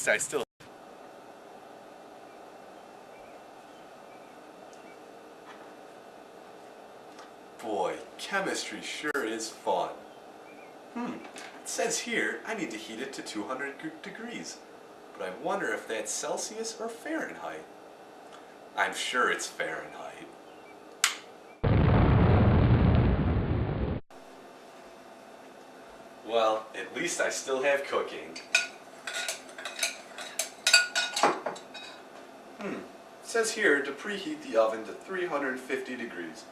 least I still... Boy, chemistry sure is fun. It says here I need to heat it to 200 degrees. But I wonder if that's Celsius or Fahrenheit. I'm sure it's Fahrenheit. Well, at least I still have cooking. It says here to preheat the oven to 350 degrees.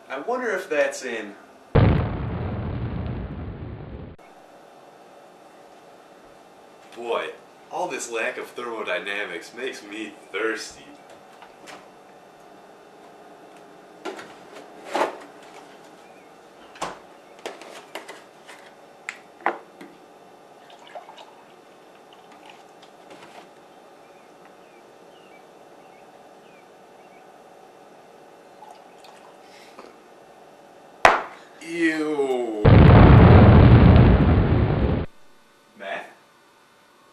I wonder if that's in... Boy, all this lack of thermodynamics makes me thirsty. Ew. Math?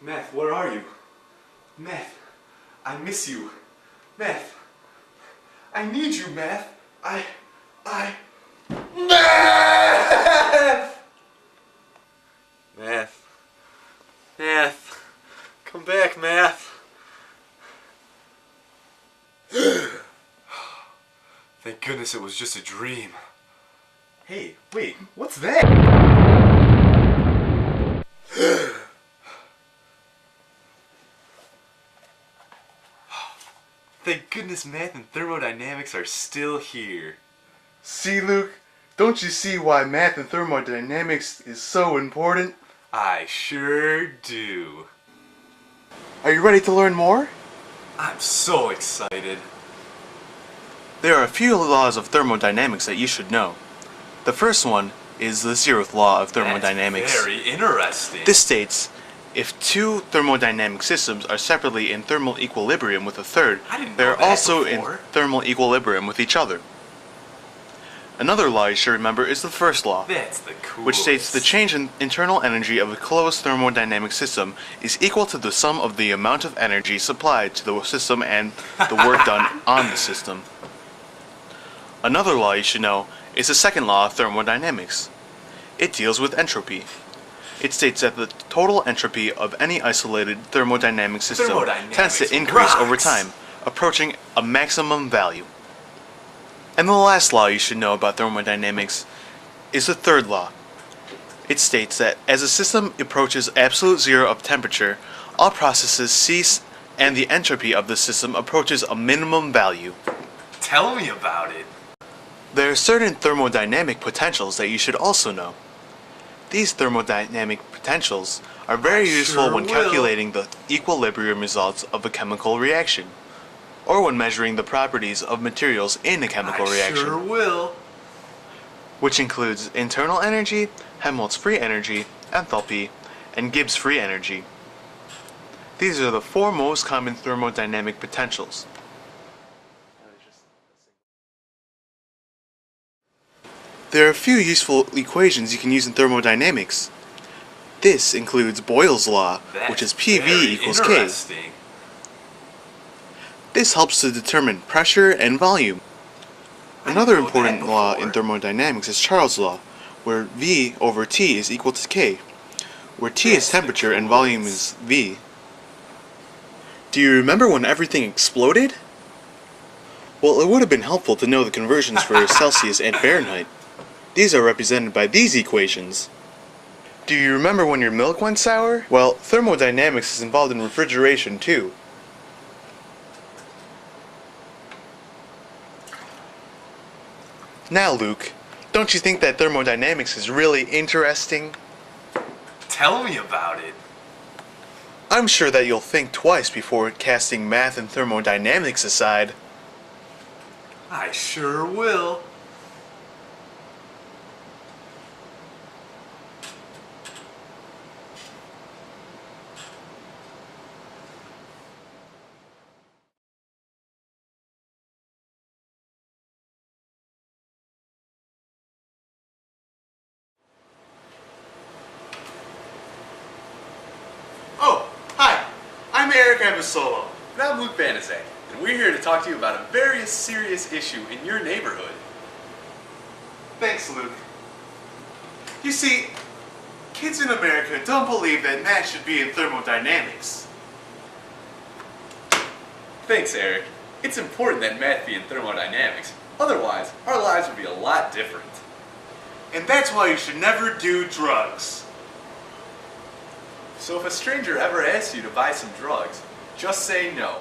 Math, where are you? Math, I miss you. Math, I need you, Math. Math! Math. Math. Come back, Math. Thank goodness it was just a dream. Hey, wait, what's that? Thank goodness math and thermodynamics are still here. See, Luke? Don't you see why math and thermodynamics is so important? I sure do. Are you ready to learn more? I'm so excited. There are a few laws of thermodynamics that you should know. The first one is the zeroth law of thermodynamics. That's very interesting. This states, if two thermodynamic systems are separately in thermal equilibrium with a third, they are also in thermal equilibrium with each other. Another law you should remember is the first law, That's the coolest. which states the change in internal energy of a closed thermodynamic system is equal to the sum of the amount of energy supplied to the system and the work done on the system. Another law you should know is the second law of thermodynamics. It deals with entropy. It states that the total entropy of any isolated thermodynamic system tends to increase over time, approaching a maximum value. And the last law you should know about thermodynamics is the third law. It states that as a system approaches absolute zero of temperature, all processes cease and the entropy of the system approaches a minimum value. Tell me about it. There are certain thermodynamic potentials that you should also know. These thermodynamic potentials are very useful when calculating the equilibrium results of a chemical reaction, or when measuring the properties of materials in a chemical reaction. Sure will. Which includes internal energy, Helmholtz free energy, enthalpy, and Gibbs free energy. These are the four most common thermodynamic potentials. There are a few useful equations you can use in thermodynamics. This includes Boyle's law, which is PV equals K. This helps to determine pressure and volume. Another important law in thermodynamics is Charles' law, where V over T is equal to K, where T is temperature and volume is V. Do you remember when everything exploded? Well, it would have been helpful to know the conversions for Celsius and Fahrenheit. These are represented by these equations. Do you remember when your milk went sour? Well, thermodynamics is involved in refrigeration too. Now, Luke, don't you think that thermodynamics is really interesting? Tell me about it. I'm sure that you'll think twice before casting math and thermodynamics aside. I sure will. Eric Abasolo. And I'm Luke Banaszak, and we're here to talk to you about a very serious issue in your neighborhood. Thanks, Luke. You see, kids in America don't believe that math should be in thermodynamics. Thanks, Eric. It's important that math be in thermodynamics. Otherwise, our lives would be a lot different. And that's why you should never do drugs. So if a stranger ever asks you to buy some drugs, just say no.